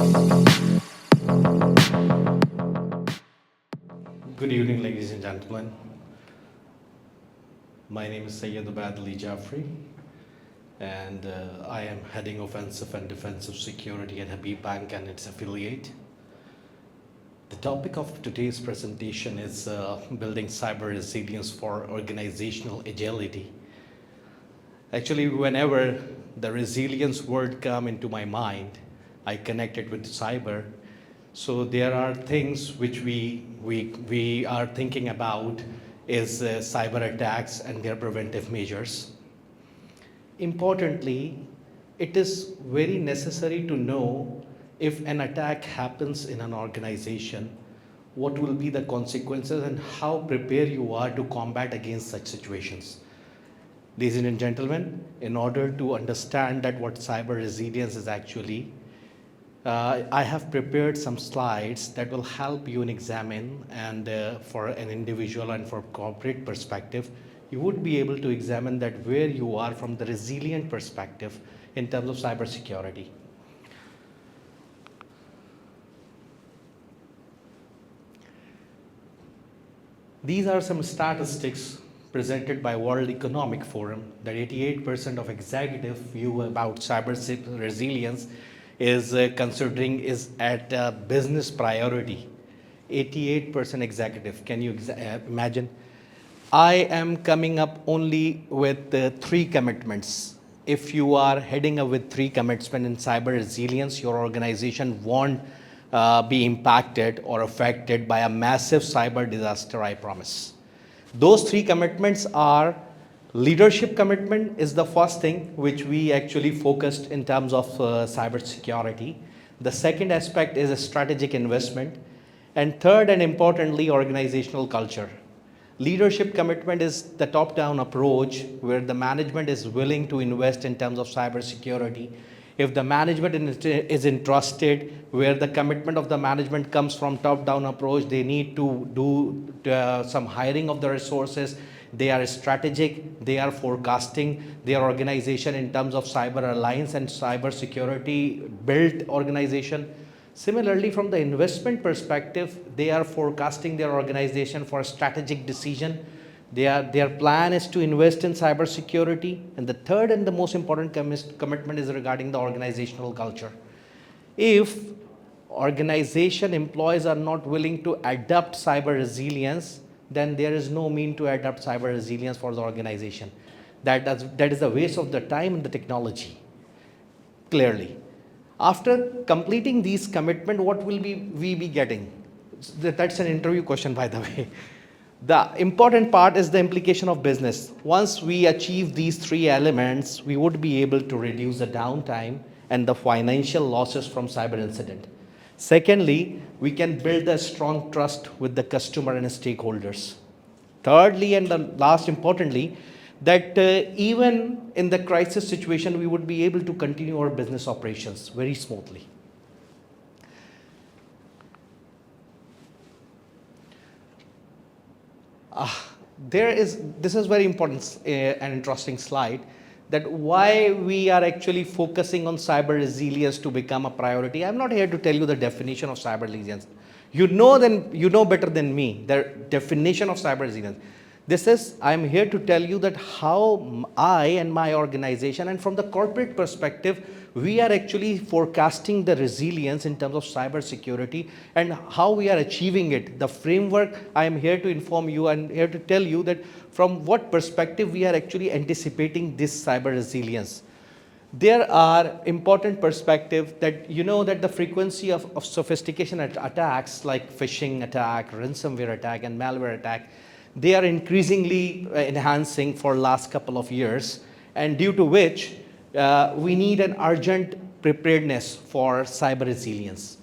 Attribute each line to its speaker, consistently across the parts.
Speaker 1: Good evening, ladies and gentlemen. My name is Sayyid Ubaid Ali Jafri, and I am heading Offensive and Defensive Security at Habib Bank and its affiliate. The topic of today's presentation is building cyber resilience for organizational agility. Actually, whenever the resilience word come into my mind, I connect it with cyber. So there are things which we are thinking about is cyber attacks and their preventive measures. Importantly, it is very necessary to know if an attack happens in an organization, what will be the consequences and how prepared you are to combat against such situations. Ladies and gentlemen, in order to understand that what cyber resilience is actually, I have prepared some slides that will help you in examine and for an individual and for corporate perspective, you would be able to examine that where you are from the resilient perspective in terms of cybersecurity. These are some statistics presented by World Economic Forum that 88% of executive view about cyber resilience is considering is at business priority. 88% executive. Can you imagine? I am coming up only with 3 commitments. If you are heading up with 3 commitments in cyber resilience, your organization won't be impacted or affected by a massive cyber disaster, I promise. Those 3 commitments are: leadership commitment is the first thing which we actually focused in terms of cyber security. The second aspect is a strategic investment. And third and importantly, organizational culture. Leadership commitment is the top-down approach where the management is willing to invest in terms of cyber security. If the management is interested, where the commitment of the management comes from top-down approach, they need to do some hiring of the resources. They are strategic, they are forecasting their organization in terms of cyber alliance and cyber security built organization. Similarly, from the investment perspective, they are forecasting their organization for a strategic decision. Their plan is to invest in cyber security. And the third and the most important commitment is regarding the organizational culture. If organization employees are not willing to adopt cyber resilience, then there is no mean to adopt cyber resilience for the organization. That is a waste of the time and the technology, clearly. After completing these commitments, what will we be getting? That's an interview question, by the way. The important part is the implication of business. Once we achieve these 3 elements, we would be able to reduce the downtime and the financial losses from cyber incident. Secondly, we can build a strong trust with the customer and stakeholders. Thirdly, and the last importantly, that even in the crisis situation, we would be able to continue our business operations very smoothly. This is very important and interesting slide, that why we are actually focusing on cyber resilience to become a priority. I'm not here to tell you the definition of cyber resilience. You know better than me the definition of cyber resilience. I'm here to tell you that how I and my organization and from the corporate perspective, we are actually forecasting the resilience in terms of cyber security and how we are achieving it. The framework, I am here to inform you and here to tell you that from what perspective we are actually anticipating this cyber resilience. There are important perspectives that that the frequency of sophistication attacks like phishing attack, ransomware attack, and malware attack, they are increasingly enhancing for last couple of years, and due to which we need an urgent preparedness for cyber resilience.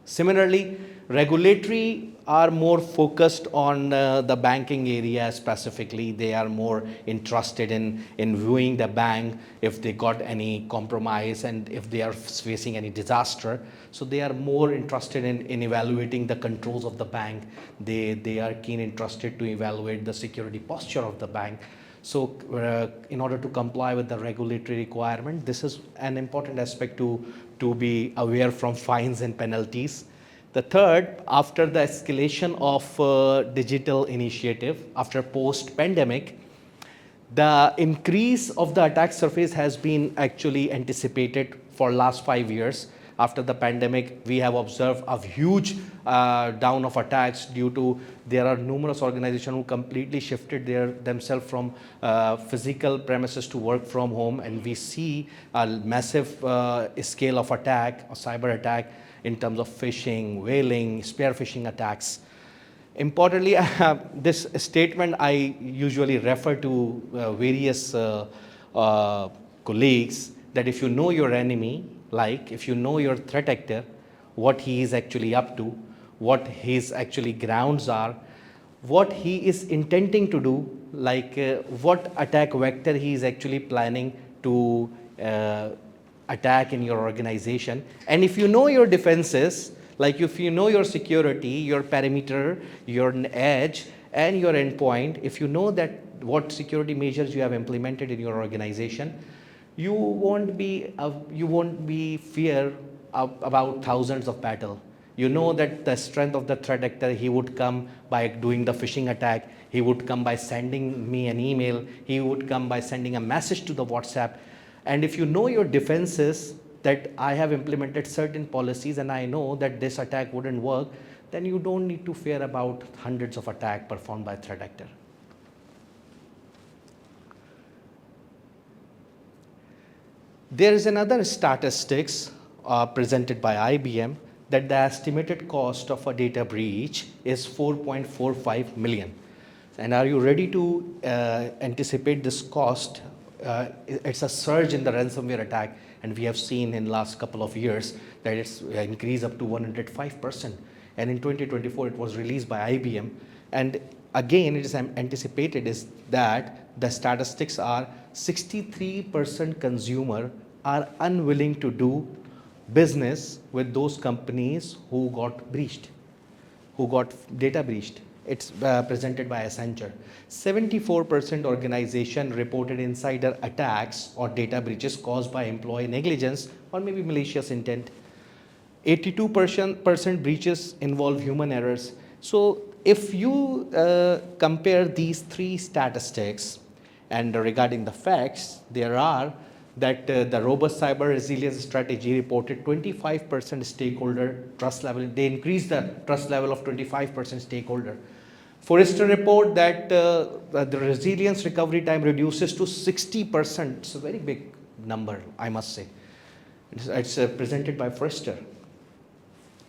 Speaker 1: Similarly, regulatory are more focused on the banking area specifically. They are more interested in viewing the bank if they got any compromise and if they are facing any disaster. So they are more interested in evaluating the controls of the bank. They are keen interested to evaluate the security posture of the bank. So in order to comply with the regulatory requirement, this is an important aspect to be aware from fines and penalties. The third, after the escalation of digital initiative, after post-pandemic, the increase of the attack surface has been actually anticipated for last 5 years. After the pandemic, we have observed a huge down of attacks due to there are numerous organizations who completely shifted themselves from physical premises to work from home, and we see a massive scale of attack, or cyber attack, in terms of phishing, whaling, spear phishing attacks. Importantly, this statement I usually refer to various colleagues, that if you know your enemy, like if you know your threat actor, what he is actually up to, what his actually grounds are, what he is intending to do, like what attack vector he is actually planning to attack in your organization. And if you know your defenses, like if you know your security, your perimeter, your edge, and your endpoint, if you know that what security measures you have implemented in your organization, you won't be fear about thousands of battle. You know that the strength of the threat actor, he would come by doing the phishing attack, he would come by sending me an email, he would come by sending a message to the WhatsApp. And if you know your defenses, that I have implemented certain policies and I know that this attack wouldn't work, then you don't need to fear about hundreds of attacks performed by threat actor. There is another statistics presented by IBM, that the estimated cost of a data breach is 4.45 million. And are you ready to anticipate this cost? It's a surge in the ransomware attack, and we have seen in last couple of years that it's increased up to 105%. And in 2024, it was released by IBM. And again, it is anticipated is that the statistics are 63% consumer are unwilling to do business with those companies who got breached, who got data breached. It's presented by Accenture. 74% organization reported insider attacks or data breaches caused by employee negligence or maybe malicious intent. 82% breaches involve human errors. So if you compare these three statistics, and regarding the facts, there are that the robust cyber resilience strategy reported 25% stakeholder trust level. They increased the trust level of 25% stakeholder. Forrester report that the resilience recovery time reduces to 60%. It's a very big number, I must say. It's presented by Forrester.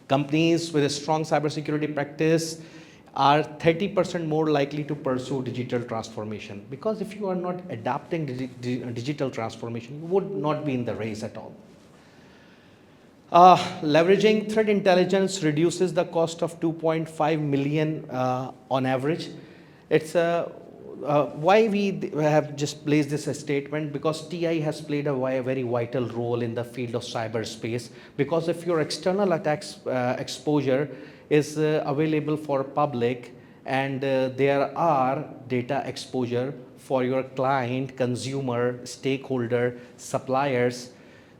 Speaker 1: Companies with a strong cybersecurity practice are 30% more likely to pursue digital transformation, because if you are not adapting digital transformation, you would not be in the race at all. Leveraging threat intelligence reduces the cost of 2.5 million on average. It's why we have just placed this statement, because TI has played a very vital role in the field of cyberspace. Because if your external attacks exposure is available for public, and there are data exposure for your client, consumer, stakeholder, suppliers,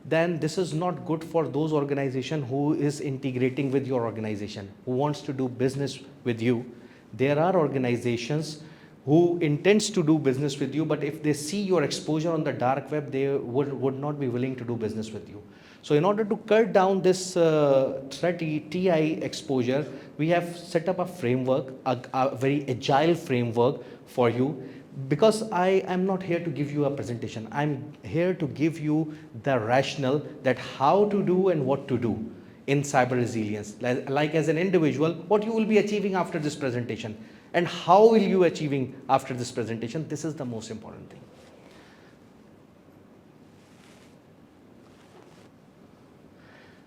Speaker 1: then this is not good for those organizations who is integrating with your organization, who wants to do business with you. There are organizations who intends to do business with you, but if they see your exposure on the dark web, they would not be willing to do business with you. So in order to cut down this threat TI exposure, we have set up a framework, a very agile framework for you. Because I am not here to give you a presentation, I'm here to give you the rationale that how to do and what to do in cyber resilience. Like as an individual, what you will be achieving after this presentation, and how will you achieving after this presentation. This is the most important thing.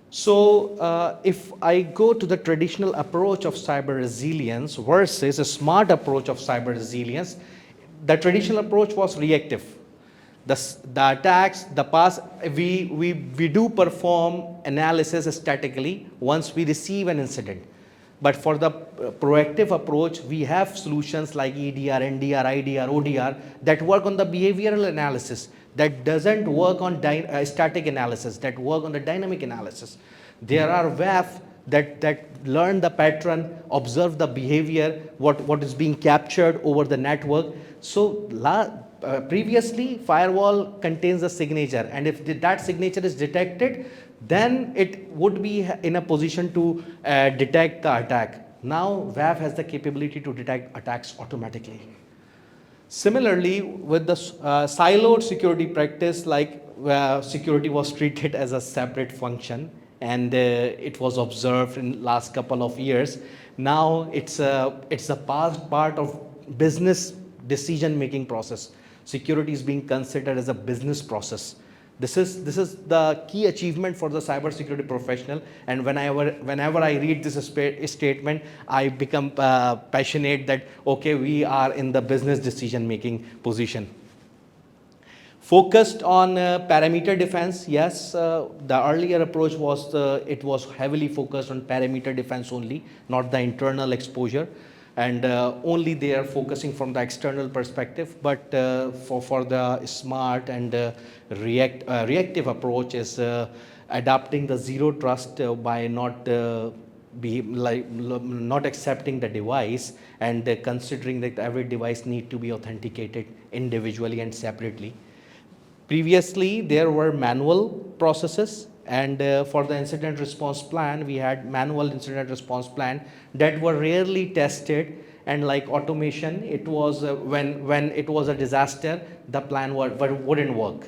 Speaker 1: So if I go to the traditional approach of cyber resilience versus a smart approach of cyber resilience, the traditional approach was reactive. The attacks, the past, we do perform analysis statically once we receive an incident. But for the proactive approach, we have solutions like EDR, NDR, IDR, ODR that work on the behavioral analysis, that doesn't work on static analysis, that work on the dynamic analysis. There are WAF that learn the pattern, observe the behavior, what is being captured over the network. So previously, firewall contains a signature, and if that signature is detected, then it would be in a position to detect the attack. Now, WAF has the capability to detect attacks automatically. Similarly, with the siloed security practice, like security was treated as a separate function, and it was observed in last couple of years. Now it's a part of business decision making process. Security is being considered as a business process. This is the key achievement for the cybersecurity professional, and whenever I read this statement, I become passionate that okay, we are in the business decision making position. Focused on parameter defense, yes, the earlier approach was it was heavily focused on perimeter defense only, not the internal exposure, and only they are focusing from the external perspective. But for the smart and reactive approach is adapting the zero trust by not not accepting the device, and considering that every device need to be authenticated individually and separately. Previously, there were manual processes, and for the incident response plan, we had manual incident response plan that were rarely tested. And like automation, it was when it was a disaster, the plan wouldn't work.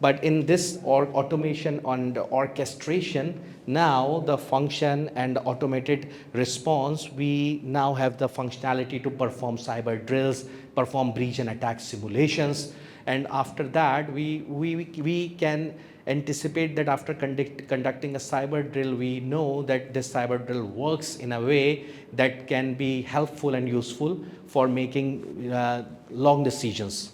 Speaker 1: But in this automation and orchestration, now the function and automated response, we now have the functionality to perform cyber drills, perform breach and attack simulations. And after that, we can anticipate that after conducting a cyber drill, we know that this cyber drill works in a way that can be helpful and useful for making long decisions.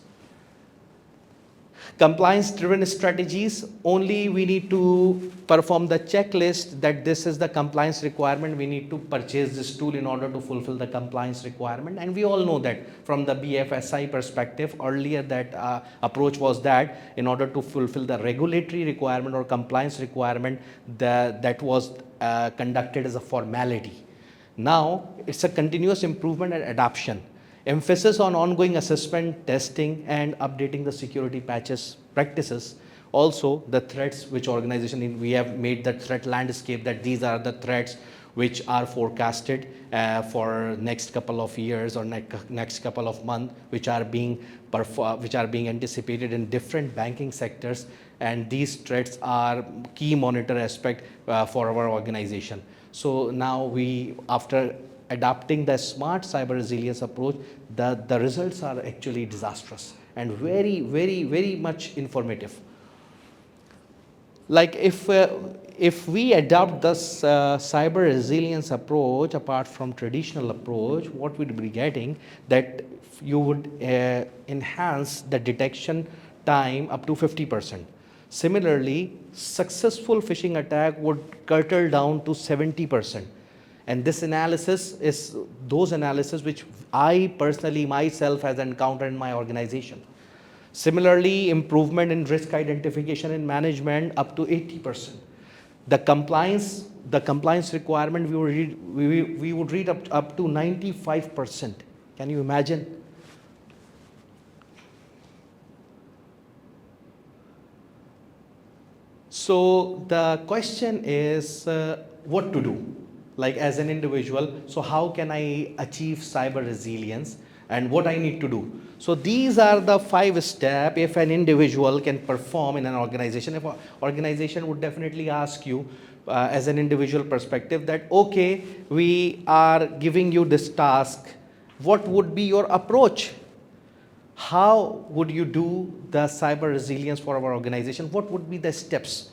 Speaker 1: Compliance-driven strategies, only we need to perform the checklist that this is the compliance requirement. We need to purchase this tool in order to fulfill the compliance requirement. And we all know that from the BFSI perspective, earlier that approach was that in order to fulfill the regulatory requirement or compliance requirement, that was conducted as a formality. Now, it's a continuous improvement and adoption. Emphasis on ongoing assessment, testing, and updating the security patches practices. Also, the threats which organization, we have made the threat landscape that these are the threats which are forecasted for next couple of years or next couple of months, which are being anticipated in different banking sectors, and these threats are key monitor aspect for our organization. So now after adopting the smart cyber resilience approach, the results are actually disastrous and very, very, very much informative. Like if we adopt this cyber resilience approach apart from traditional approach, what we'd be getting that you would enhance the detection time up to 50%. Similarly, successful phishing attack would curtail down to 70%. And this analysis is those analysis which I personally myself has encountered in my organization. Similarly, improvement in risk identification and management up to 80%. The compliance requirement we would read up to 95%. Can you imagine? So the question is what to do? Like as an individual, so how can I achieve cyber resilience and what I need to do? So these are the 5 steps if an individual can perform in an organization. If an organization would definitely ask you as an individual perspective that, okay, we are giving you this task, what would be your approach? How would you do the cyber resilience for our organization? What would be the steps?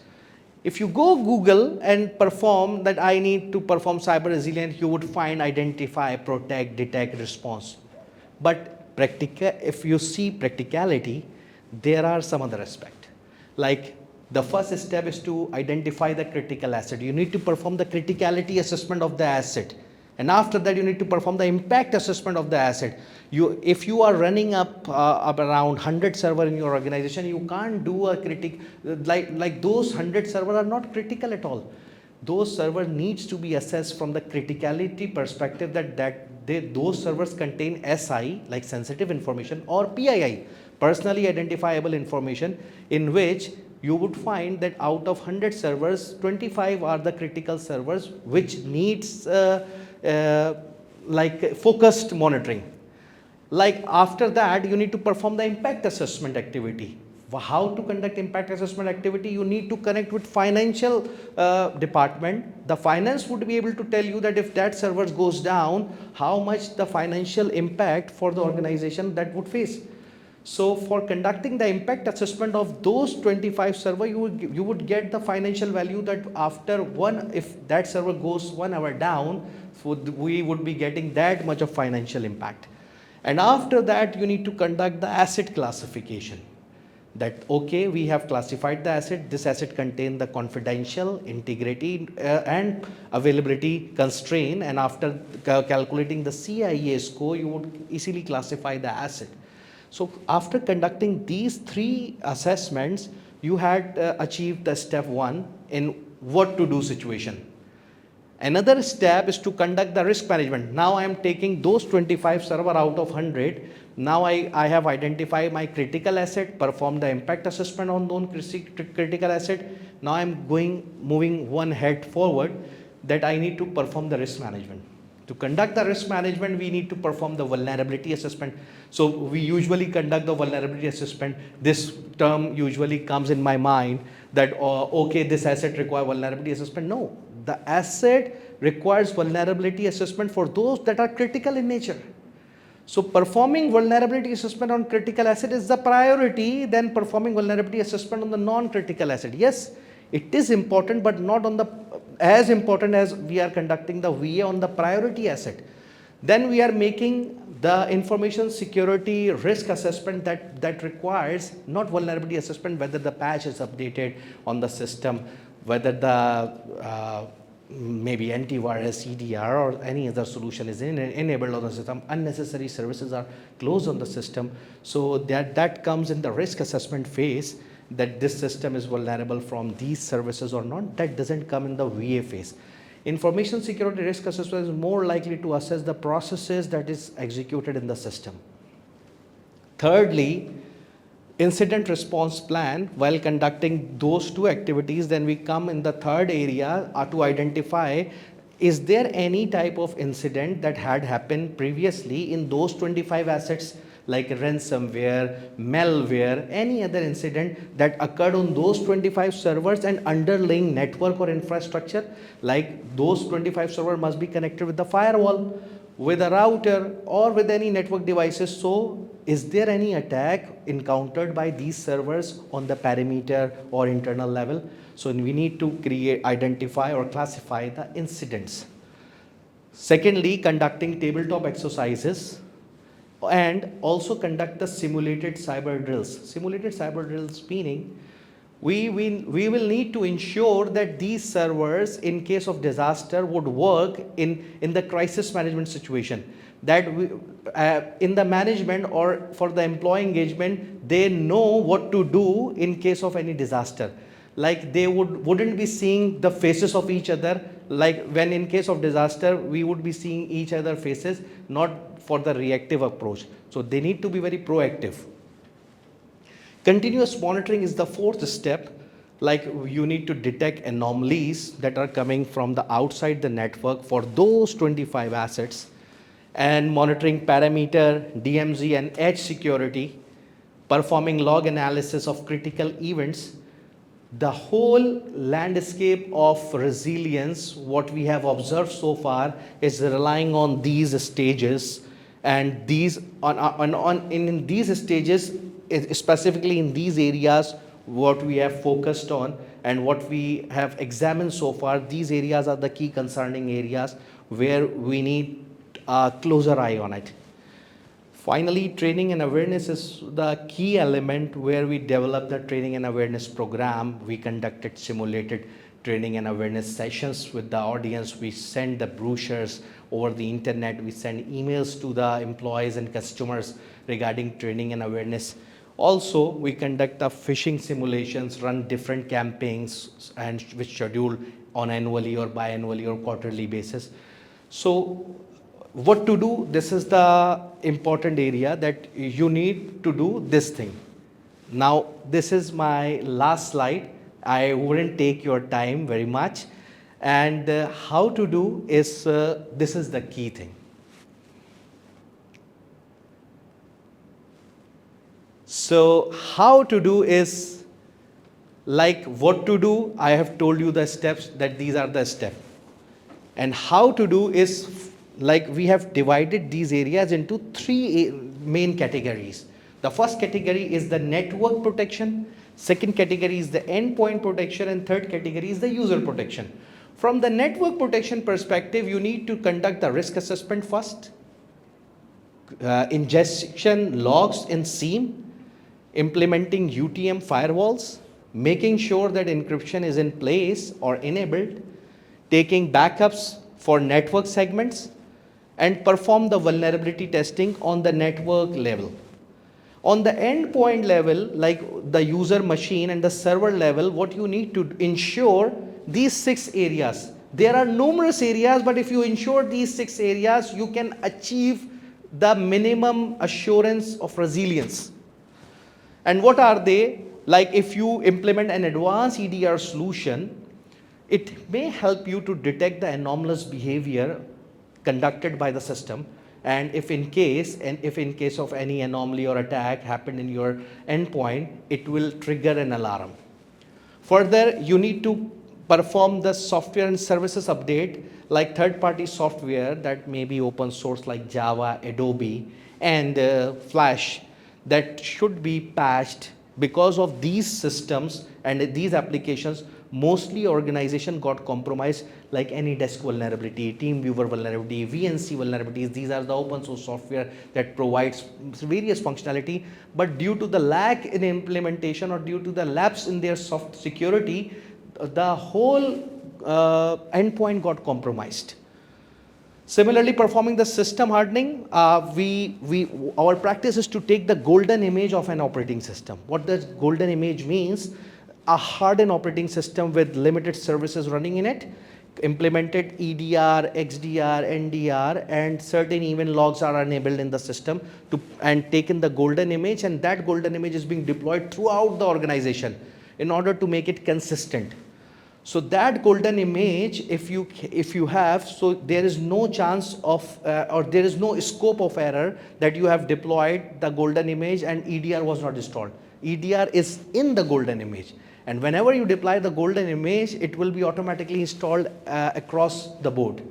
Speaker 1: If you go Google and perform that I need to perform cyber resilience, you would find identify, protect, detect, response. But if you see practicality, there are some other aspect. Like the first step is to identify the critical asset. You need to perform the criticality assessment of the asset. And after that, you need to perform the impact assessment of the asset. If you are running up around 100 server in your organization, you can't do a like those 100 servers are not critical at all. Those servers needs to be assessed from the criticality perspective those servers contain SI, like sensitive information, or PII, personally identifiable information, in which you would find that out of 100 servers, 25 are the critical servers which needs like focused monitoring. Like after that, you need to perform the impact assessment activity. How to conduct impact assessment activity? You need to connect with financial department. The finance would be able to tell you that if that server goes down, how much the financial impact for the organization that would face. So for conducting the impact assessment of those 25 server, you would get the financial value that if that server goes 1 hour down, we would be getting that much of financial impact. And after that, you need to conduct the asset classification. That okay, we have classified the asset. This asset contains the confidential, integrity, and availability constraint. And after calculating the CIA score, you would easily classify the asset. So after conducting these 3 assessments, you had achieved the step 1 in what to do situation. Another step is to conduct the risk management. Now I am taking those 25 server out of 100. Now I have identified my critical asset, performed the impact assessment on those critical asset. Now I am moving one head forward, that I need to perform the risk management. To conduct the risk management, we need to perform the vulnerability assessment. So we usually conduct the vulnerability assessment. This term usually comes in my mind that, okay, this asset requires vulnerability assessment. No, the asset requires vulnerability assessment for those that are critical in nature. So performing vulnerability assessment on critical asset is the priority than performing vulnerability assessment on the non-critical asset. Yes, it is important, but not on the as important as we are conducting the VA on the priority asset. Then we are making the information security risk assessment that requires not vulnerability assessment, whether the patch is updated on the system, whether the maybe antivirus, EDR, or any other solution is enabled on the system, unnecessary services are closed on the system. So that comes in the risk assessment phase, that this system is vulnerable from these services or not. That doesn't come in the VA phase. Information security risk assessment is more likely to assess the processes that is executed in the system. Thirdly, incident response plan. While conducting those 2 activities, then we come in the third area to identify, is there any type of incident that had happened previously in those 25 assets, like ransomware, malware, any other incident that occurred on those 25 servers and underlying network or infrastructure. Like those 25 servers must be connected with the firewall, with a router, or with any network devices. So is there any attack encountered by these servers on the perimeter or internal level? So we need to identify or classify the incidents. Secondly, conducting tabletop exercises, and also conduct the simulated cyber drills. Simulated cyber drills meaning we will need to ensure that these servers, in case of disaster, would work in the crisis management situation. That in the management or for the employee engagement, they know what to do in case of any disaster. Like they wouldn't be seeing the faces of each other. Like when in case of disaster, we would be seeing each other faces, not for the reactive approach. So they need to be very proactive. Continuous monitoring is the 4th step. Like you need to detect anomalies that are coming from the outside the network for those 25 assets, and monitoring parameter, DMZ, and edge security, performing log analysis of critical events. The whole landscape of resilience, what we have observed so far, is relying on these stages, and in these stages, specifically in these areas, what we have focused on and what we have examined so far, these areas are the key concerning areas where we need a closer eye on it. Finally, training and awareness is the key element where we develop the training and awareness program. We conducted simulated training and awareness sessions with the audience. We send the brochures over the internet. We send emails to the employees and customers regarding training and awareness. Also, we conduct the phishing simulations, run different campaigns, and which schedule on annually or biannually or quarterly basis. So what to do? This is the important area that you need to do this thing. Now, this is my last slide. I wouldn't take your time very much. And how to do is, this is the key thing. So how to do is, like what to do, I have told you the steps, that these are the steps. And how to do is, like we have divided these areas into three main categories. The first category is the network protection, second category is the endpoint protection, and third category is the user protection. From the network protection perspective, you need to conduct the risk assessment first, ingestion logs in SIEM, implementing UTM firewalls, making sure that encryption is in place or enabled, taking backups for network segments, and perform the vulnerability testing on the network level. On the endpoint level, like the user machine and the server level, what you need to ensure these 6 areas. There are numerous areas, but if you ensure these 6 areas, you can achieve the minimum assurance of resilience. And what are they? Like if you implement an advanced EDR solution, it may help you to detect the anomalous behavior conducted by the system, and if in case of any anomaly or attack happened in your endpoint, it will trigger an alarm. Further, you need to perform the software and services update, like third-party software that may be open source like Java, Adobe, and Flash, that should be patched. Because of these systems and these applications, mostly organization got compromised, like AnyDesk vulnerability, TeamViewer vulnerability, VNC vulnerabilities. These are the open source software that provides various functionality, but due to the lack in implementation or due to the lapse in their soft security, the whole endpoint got compromised. Similarly, performing the system hardening, our practice is to take the golden image of an operating system. What does golden image means? A hardened operating system with limited services running in it, implemented EDR, XDR, NDR, and certain event logs are enabled in the system, and taken the golden image, and that golden image is being deployed throughout the organization in order to make it consistent. So that golden image, if you have, so there is no chance of, or there is no scope of error that you have deployed the golden image and EDR was not installed. EDR is in the golden image. And whenever you deploy the golden image, it will be automatically installed across the board.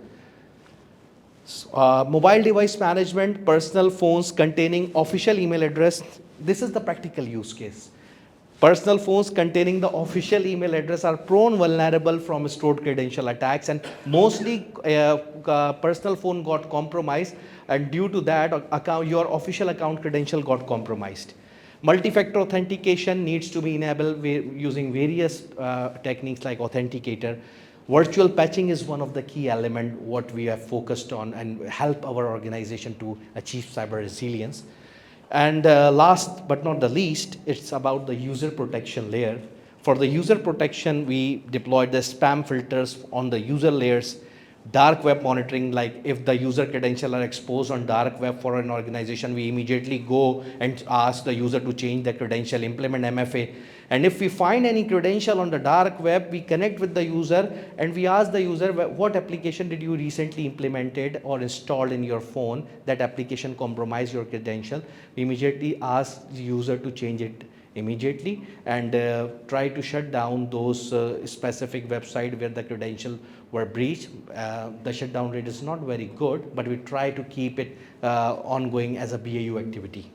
Speaker 1: Mobile device management, personal phones containing official email address. This is the practical use case. Personal phones containing the official email address are prone vulnerable from stored credential attacks, and mostly personal phone got compromised, and due to that your official account credential got compromised. Multi-factor authentication needs to be enabled using various techniques like authenticator. Virtual patching is one of the key elements what we have focused on and help our organization to achieve cyber resilience. And last but not the least, it's about the user protection layer. For the user protection, we deployed the spam filters on the user layers, dark web monitoring, like if the user credentials are exposed on dark web for an organization, we immediately go and ask the user to change the credential, implement MFA. And if we find any credential on the dark web, we connect with the user and we ask the user, what application did you recently implemented or installed in your phone? That application compromised your credential. We immediately ask the user to change it immediately and try to shut down those specific websites where the credential were breached. The shutdown rate is not very good, but we try to keep it ongoing as a BAU activity.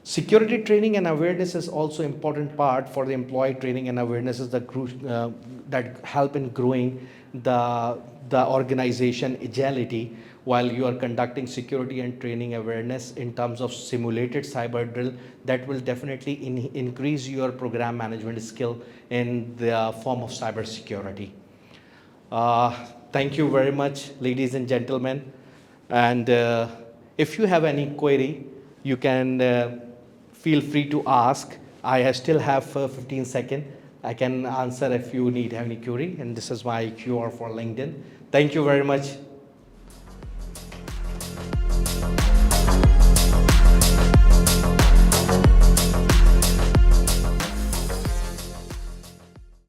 Speaker 1: Security training and awareness is also important part for the employee training and awareness is the that help in growing the the organization agility while you are conducting security and training awareness in terms of simulated cyber drill. That will definitely increase your program management skill in the form of cyber security. Thank you very much, ladies and gentlemen. And if you have any query, you can feel free to ask. I still have 15 seconds. I can answer if you need any query. And this is my QR for LinkedIn. Thank you very much.